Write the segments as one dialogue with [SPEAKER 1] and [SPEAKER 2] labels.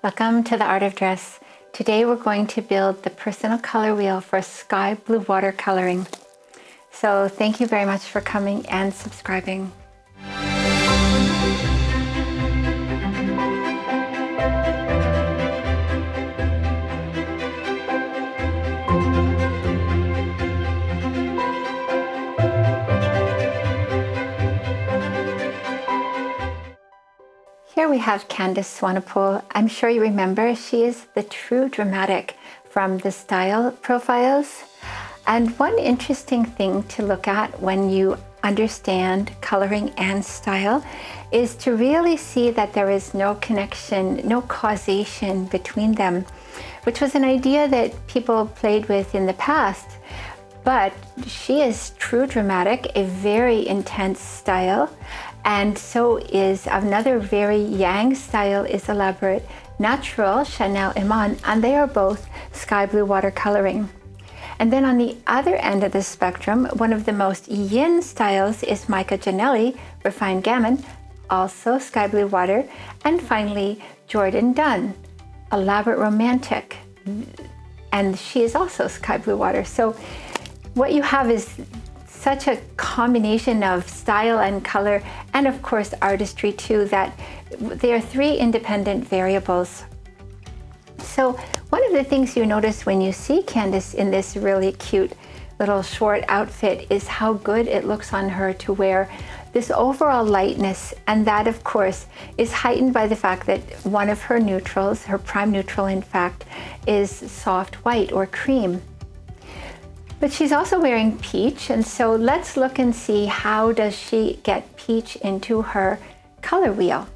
[SPEAKER 1] Welcome to the Art of Dress. Today we're going to build the personal color wheel for sky blue watercoloring. So thank you very much for coming and subscribing. Here we have Candace Swanepoel. I'm sure you remember she is the true dramatic from the style profiles. And one interesting thing to look at when you understand coloring and style is to really see that there is no connection, no causation between them, which was an idea that people played with in the past. But she is true dramatic, a very intense style, and so is another very yang style is elaborate, natural, Chanel Iman, and they are both sky blue watercoloring. And then on the other end of the spectrum, one of the most yin styles is Micah Janelli, Refined Gammon, also sky blue water, and finally Jordan Dunn, elaborate romantic, and she is also sky blue water. So what you have is such a combination of style and color, and of course artistry too, that there are three independent variables. So one of the things you notice when you see Candace in this really cute little short outfit is how good it looks on her to wear this overall lightness, and that of course is heightened by the fact that one of her neutrals, her prime neutral in fact, is soft white or cream. But she's also wearing peach, and so let's look and see how does she get peach into her color wheel.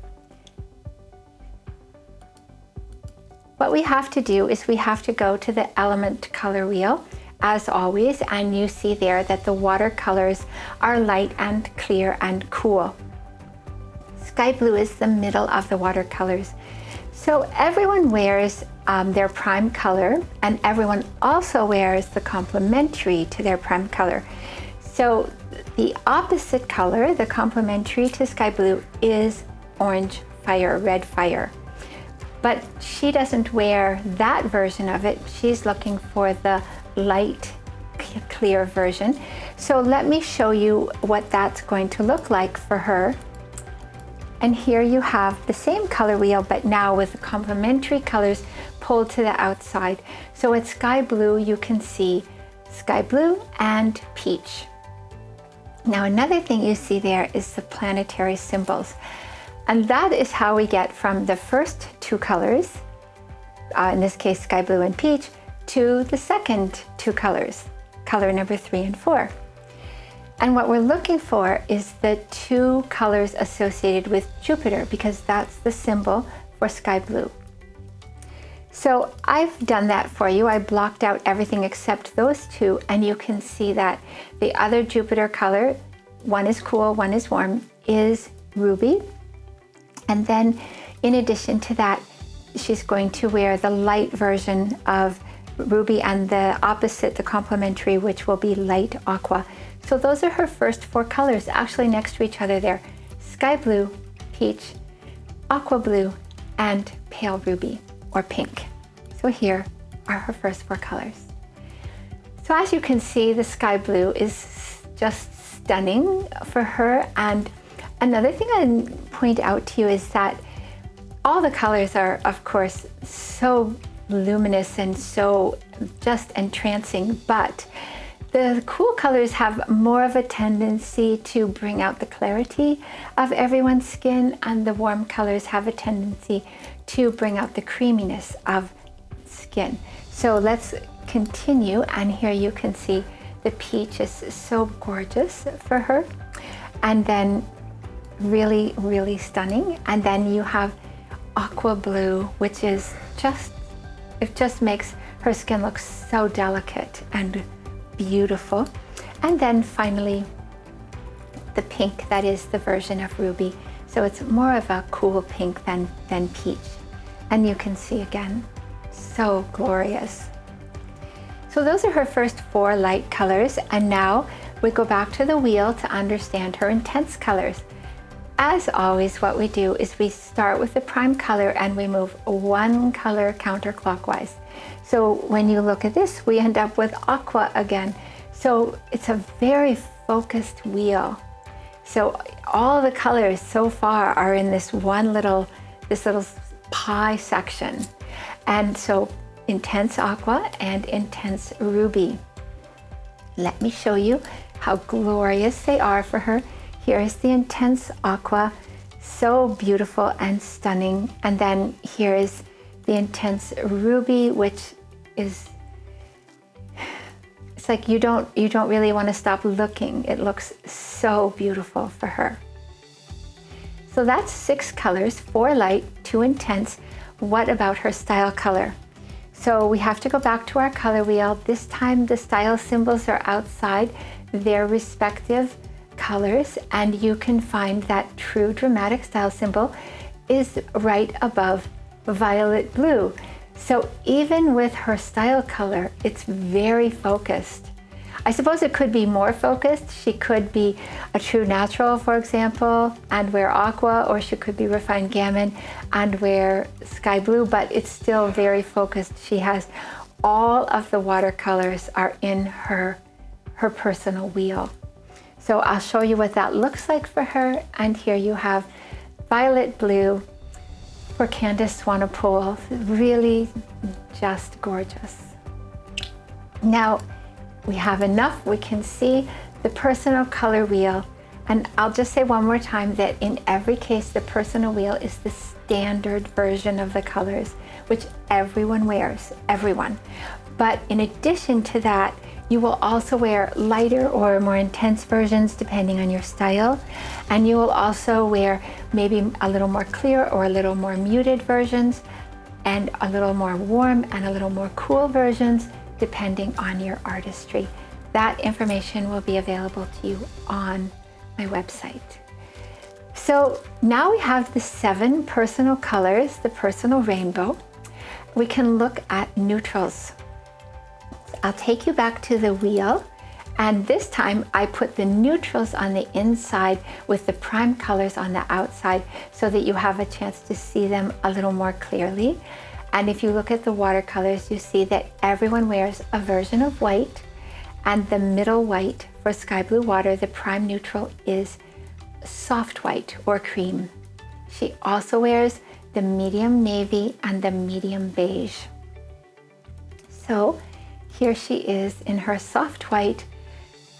[SPEAKER 1] What we have to do is we have to go to the element color wheel as always, and you see there that the watercolors are light and clear and cool. Sky blue is the middle of the watercolors. So everyone wears their prime color, and everyone also wears the complementary to their prime color. So the opposite color, the complementary to sky blue, is orange fire, red fire. But she doesn't wear that version of it. She's looking for the light, clear version. So let me show you what that's going to look like for her. And here you have the same color wheel, but now with the complementary colors pulled to the outside. So at sky blue, you can see sky blue and peach. Now another thing you see there is the planetary symbols. And that is how we get from the first two colors, in this case sky blue and peach, to the second two colors, color number 3 and 4. And what we're looking for is the two colors associated with Jupiter, because that's the symbol for sky blue. So I've done that for you. I blocked out everything except those two, and you can see that the other Jupiter color, one is cool, one is warm, is ruby. And then in addition to that, she's going to wear the light version of ruby and the opposite, the complementary, which will be light aqua. So those are her first 4 colors, actually next to each other there. Sky blue, peach, aqua blue, and pale ruby or pink. So here are her first 4 colors. So as you can see, the sky blue is just stunning for her. And another thing I point out to you is that all the colors are, of course, so luminous and so just entrancing, but the cool colors have more of a tendency to bring out the clarity of everyone's skin, and the warm colors have a tendency to bring out the creaminess of skin. So let's continue, and here you can see the peach is so gorgeous for her, and then really, really stunning. And then you have aqua blue, which is it just makes her skin look so delicate and beautiful. And then finally the pink, that is the version of ruby. So it's more of a cool pink than peach. And you can see again, so glorious. So those are her first 4 light colors. And now we go back to the wheel to understand her intense colors. as always, what we do is we start with the prime color and we move one color counterclockwise. So when you look at this, we end up with Aqua again. So it's a very focused wheel. So all the colors so far are in this little pie section. And so intense Aqua and intense Ruby. Let me show you how glorious they are for her. Here is the intense Aqua, so beautiful and stunning. And then here is the intense Ruby, which is, it's like you don't really want to stop looking. It looks so beautiful for her. So that's 6 colors, 4 light, 2 intense. What about her style color? So we have to go back to our color wheel. This time the style symbols are outside their respective colors, and you can find that true dramatic style symbol is right above violet blue. So even with her style color, it's very focused. I suppose it could be more focused. She could be a true natural, for example, and wear Aqua, or she could be refined gammon and wear sky blue, but it's still very focused. She has all of the watercolors are in her personal wheel. So I'll show you what that looks like for her. And here you have violet blue for Candace Swanepoel. Really just gorgeous. Now we have enough. We can see the personal color wheel. And I'll just say one more time that in every case, the personal wheel is the standard version of the colors, which everyone wears, everyone. But in addition to that, you will also wear lighter or more intense versions depending on your style. And you will also wear maybe a little more clear or a little more muted versions, and a little more warm and a little more cool versions depending on your artistry. That information will be available to you on my website. So now we have the 7 personal colors, the personal rainbow. We can look at neutrals. I'll take you back to the wheel, and this time I put the neutrals on the inside with the prime colors on the outside so that you have a chance to see them a little more clearly. And if you look at the watercolors, you see that everyone wears a version of white, and the middle white for sky blue water, the prime neutral, is soft white or cream. She also wears the medium navy and the medium beige. So here she is in her soft white,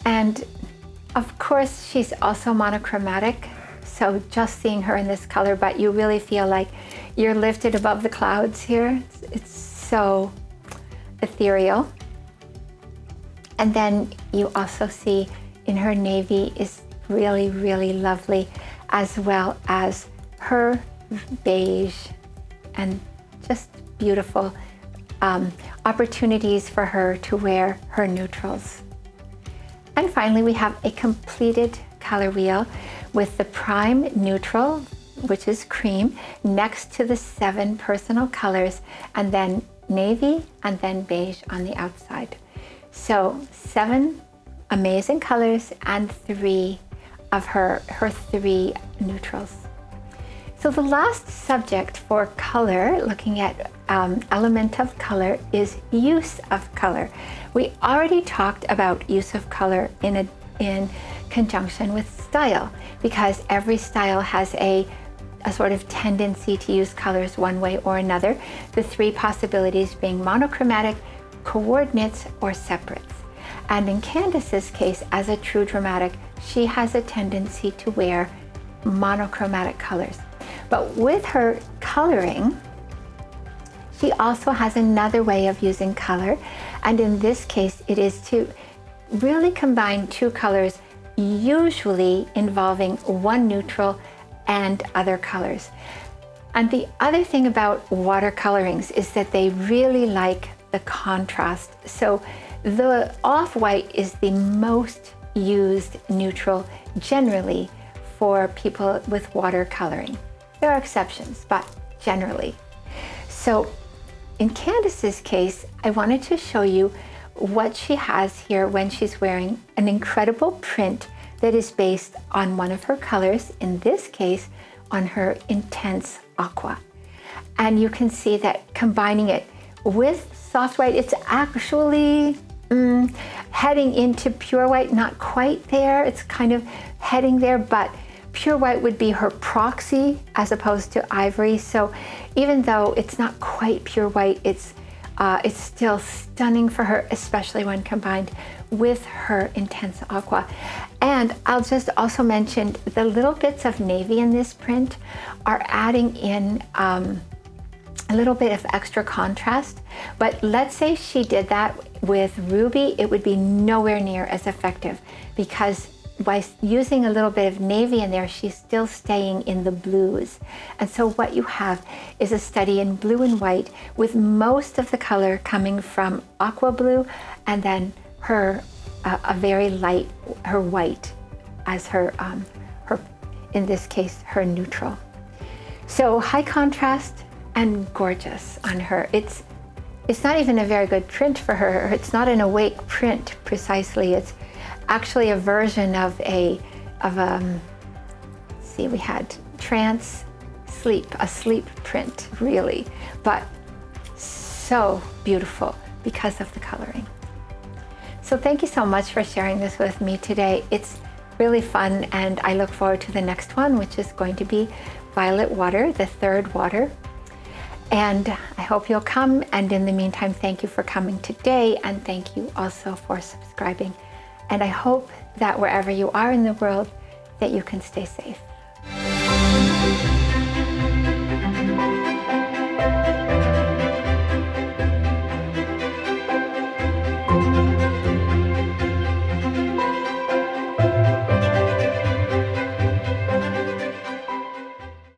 [SPEAKER 1] and of course she's also monochromatic, so just seeing her in this color, but you really feel like you're lifted above the clouds here. It's so ethereal. And then you also see in her navy is really, really lovely, as well as her beige, and just beautiful opportunities for her to wear her neutrals. And finally, we have a completed color wheel with the prime neutral, which is cream, next to the 7 personal colors, and then navy and then beige on the outside. So 7 amazing colors and 3 of her 3 neutrals. So the last subject for color, looking at element of color, is use of color. We already talked about use of color in conjunction with style, because every style has a sort of tendency to use colors one way or another. The 3 possibilities being monochromatic, coordinates, or separates. And in Candace's case, as a true dramatic, she has a tendency to wear monochromatic colors. But with her coloring, she also has another way of using color. And in this case, it is to really combine 2 colors, usually involving 1 neutral and other colors. And the other thing about watercolorings is that they really like the contrast. So the off-white is the most used neutral generally for people with watercoloring. There are exceptions, but generally. So in Candace's case, I wanted to show you what she has here when she's wearing an incredible print that is based on one of her colors, in this case, on her intense aqua. And you can see that combining it with soft white, it's actually heading into pure white, not quite there. It's kind of heading there, but pure white would be her proxy as opposed to ivory. So even though it's not quite pure white, it's still stunning for her, especially when combined with her intense aqua. And I'll just also mention the little bits of navy in this print are adding in a little bit of extra contrast. But let's say she did that with ruby, it would be nowhere near as effective, because by using a little bit of navy in there, she's still staying in the blues. And so what you have is a study in blue and white, with most of the color coming from aqua blue, and then her a very light, her white as her in this case, her neutral. So high contrast and gorgeous on her. It's not even a very good print for her. It's not an awake print precisely. It's actually a version of see, we had trance, sleep, a sleep print, really, but so beautiful because of the coloring. So thank you so much for sharing this with me today. It's really fun, and I look forward to the next one, which is going to be Violet Water, the third water. And I hope you'll come. And in the meantime, thank you for coming today, and thank you also for subscribing. And I hope that wherever you are in the world, that you can stay safe.